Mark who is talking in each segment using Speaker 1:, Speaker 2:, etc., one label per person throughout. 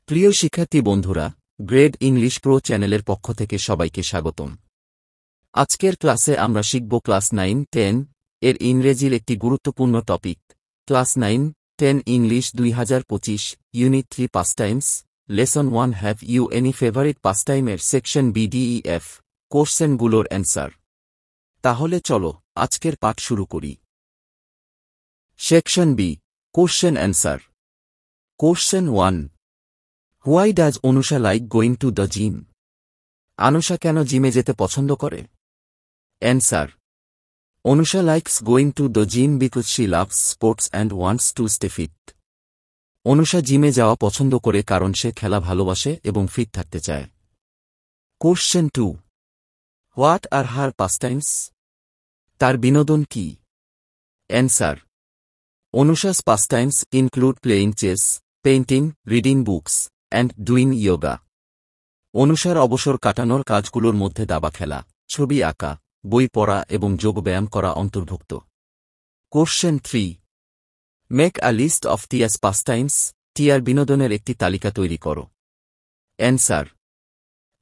Speaker 1: প্রিয় শিক্ষার্থী বন্ধুরা, গ্রেড ইংলিশ প্রো চ্যানেলের পক্ষ থেকে সবাইকে স্বাগতম। আজকের ক্লাসে আমরা শিখব ক্লাস 9-10 এর ইংরেজির একটি গুরুত্বপূর্ণ topic. Class 9-10 English 2025 unit 3 pastimes lesson 1 have you any favourite পাস্টাইমের সেকশন BDEF কোশ্চেনগুলোর অ্যান্সার। তাহলে চলো আজকের পাঠ শুরু করি। Section B, question answer. Question 1, Why does Anusha like going to the gym? Anusha কেন জিমে যেতে পছন্দ করে? Answer. Anusha likes going to the gym because she loves sports and wants to stay fit. Anusha জিমে যাওয়া পছন্দ করে কারণ সে খেলা ভালোবাসে এবং ফিট থাকতে চায়। Question 2. What are her pastimes? তার বিনোদন কি? Answer. Anusha's pastimes include playing chess, painting, reading books, and doing yoga. অনুষার অবসর কাটানোর কাজগুলোর মধ্যে দাবা খেলা, ছবি আঁকা, বই পড়া এবং যোগব্যায়াম করা অন্তর্ভুক্ত। Question 3. Make a list of Tia's pastimes. টিয়ার বিনোদনের একটি তালিকা তৈরি করো। Answer.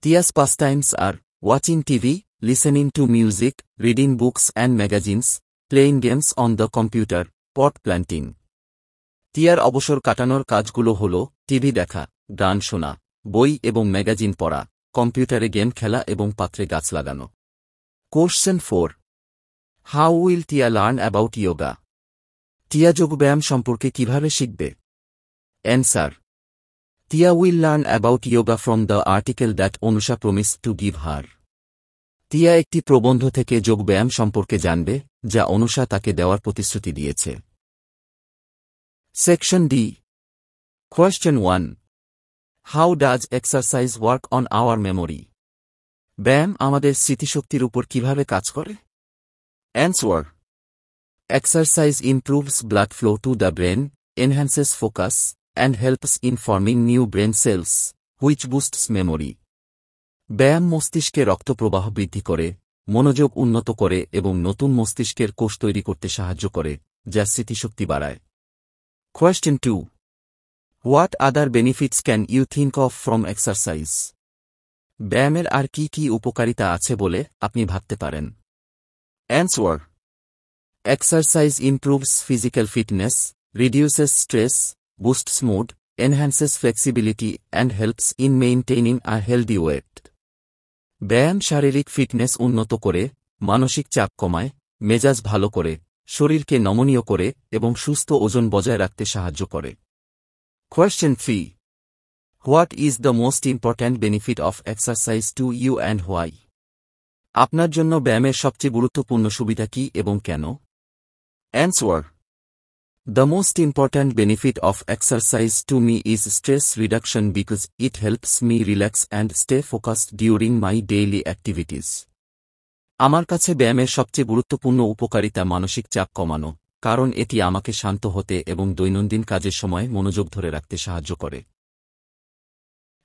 Speaker 1: Tia's pastimes are watching TV, listening to music, reading books and magazines, playing games on the computer, pot planting. টিয়ার অবসর কাটানোর কাজগুলো হল টিভি দেখা, গান শোনা, বই এবং ম্যাগাজিন পড়া, কম্পিউটারে গেম খেলা এবং পাত্রে গাছ লাগানো। কোশ্চেন 4. হাউ উইল টিয়া লার্ন অ্যাবাউট ইয়োগা? টিয়া যোগব্যায়াম সম্পর্কে কিভাবে শিখবে? অ্যান্সার. টিয়া will learn about yoga from the article that Anusha promise to give her. টিয়া একটি প্রবন্ধ থেকে যোগব্যায়াম সম্পর্কে জানবে যা অনুষা তাকে দেওয়ার প্রতিশ্রুতি দিয়েছে। Section D, question 1. How does exercise work on our memory? ব্যায়াম আমাদের স্মৃতিশক্তির উপর কিভাবে কাজ করে? Answer. Exercise improves blood flow to the brain, enhances focus, and helps in forming new brain cells, which boosts memory. ব্যায়াম মস্তিষ্কে রক্তপ্রবাহ বৃদ্ধি করে, মনোযোগ উন্নত করে এবং নতুন মস্তিষ্কের কোষ তৈরি করতে সাহায্য করে, যা স্মৃতিশক্তি বাড়ায়। Question 2. What other benefits can you think of from exercise? ব্যায়ামের আর কি কি উপকারিতা আছে বলে আপনি ভাবতে পারেন? Answer. Exercise improves physical fitness, reduces stress, boosts mood, enhances flexibility, and helps in maintaining a healthy weight. ব্যায়াম শারীরিক ফিটনেস উন্নত করে, মানসিক চাপ কমায়, মেজাজ ভালো করে, শরীরকে নমনীয় করে এবং সুস্থ ওজন বজায় রাখতে সাহায্য করে। Question 3. What is the most important benefit of exercise to you and why? আপনার জন্য ব্যায়ামের সবচেয়ে গুরুত্বপূর্ণ সুবিধা কি এবং কেন? Answer. The most important benefit of exercise to me is stress reduction because it helps me relax and stay focused during my daily activities. আমার কাছে ব্যায়ামের সবচেয়ে গুরুত্বপূর্ণ উপকারিতা মানসিক চাপ কমানো, কারণ এটি আমাকে শান্ত হতে এবং দৈনন্দিন কাজের সময় মনোযোগ ধরে রাখতে সাহায্য করে।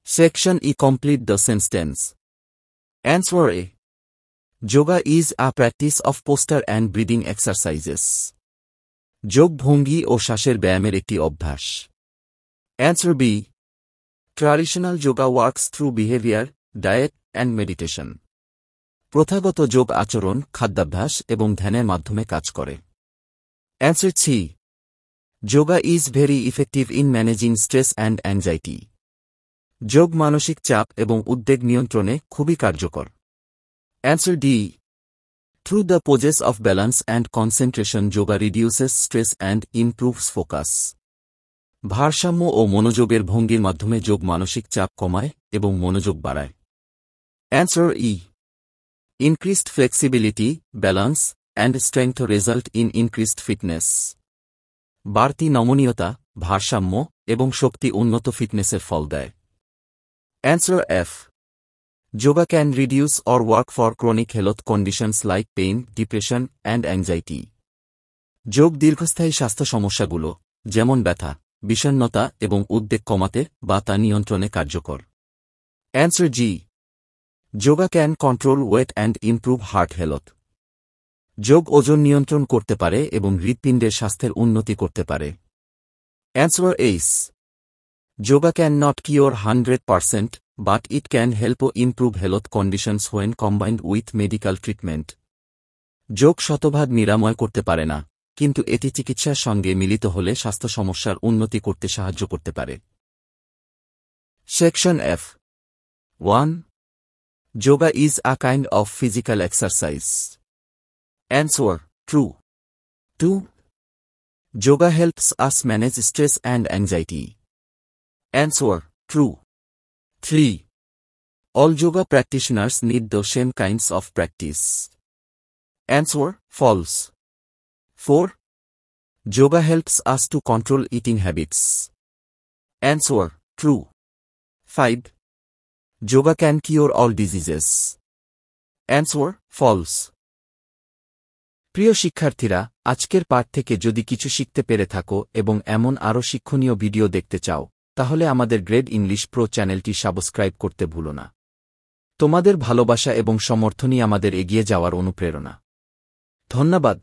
Speaker 1: Section E, complete the sentence. Answer A. Yoga is a practice of posture and breathing exercises. যোগ ভঙ্গি ও শ্বাসের ব্যায়ামের একটি অভ্যাস। Answer B. Traditional yoga works through behavior, diet, and meditation. প্রথাগত যোগ আচরণ, খাদ্যাভ্যাস এবং ধ্যানের মাধ্যমে কাজ করে। Answer C. Yoga is very effective in managing stress and anxiety. যোগ মানসিক চাপ এবং উদ্বেগ নিয়ন্ত্রণে খুবই কার্যকর। Answer D. Through the poses of balance and concentration, yoga reduces stress and improves focus. ভারসাম্য ও মনোযোগের ভঙ্গির মাধ্যমে যোগ মানসিক চাপ কমায় এবং মনোযোগ বাড়ায়। Answer E. Increased flexibility, balance, and strength result in increased fitness. বাড়তি নমনীয়তা, ভারসাম্য এবং শক্তি উন্নত ফিটনেসের ফল দেয়। Answer F. Yoga can reduce or work for chronic health conditions like pain, depression, and anxiety. যোগ দীর্ঘস্থায়ী স্বাস্থ্য সমস্যাগুলো, যেমন ব্যথা, বিষণ্ণতা এবং উদ্বেগ কমাতে বা তা নিয়ন্ত্রণে কার্যকর। Answer G. Yoga can control weight and improve heart health. যোগ ওজন নিয়ন্ত্রণ করতে পারে এবং হৃৎপিণ্ডের স্বাস্থ্যের উন্নতি করতে পারে। Answer Ace. Yoga can not cure 100%, but it can help improve health conditions when combined with medical treatment. যোগ শতভাগ নিরাময় করতে পারে না, কিন্তু এটি চিকিৎসার সঙ্গে মিলিত হলে স্বাস্থ্য সমস্যার উন্নতি করতে সাহায্য করতে পারে। Section F. 1. Yoga is a kind of physical exercise. Answer: true. 2. Yoga helps us manage stress and anxiety. Answer: true. 3. All yoga practitioners need the same kinds of practice. Answer: false. 4. Yoga helps us to control eating habits. Answer: true. 5. Yoga can cure all diseases. Answer: false. প্রিয় শিক্ষার্থীরা, আজকের পাঠ থেকে যদি কিছু শিখতে পেরে থাকো এবং এমন আরও শিক্ষণীয় ভিডিও দেখতে চাও, তাহলে আমাদের গ্রেড ইংলিশ প্রো চ্যানেলটি সাবস্ক্রাইব করতে ভুলো না। তোমাদের ভালোবাসা এবং সমর্থনই আমাদের এগিয়ে যাওয়ার অনুপ্রেরণা। ধন্যবাদ।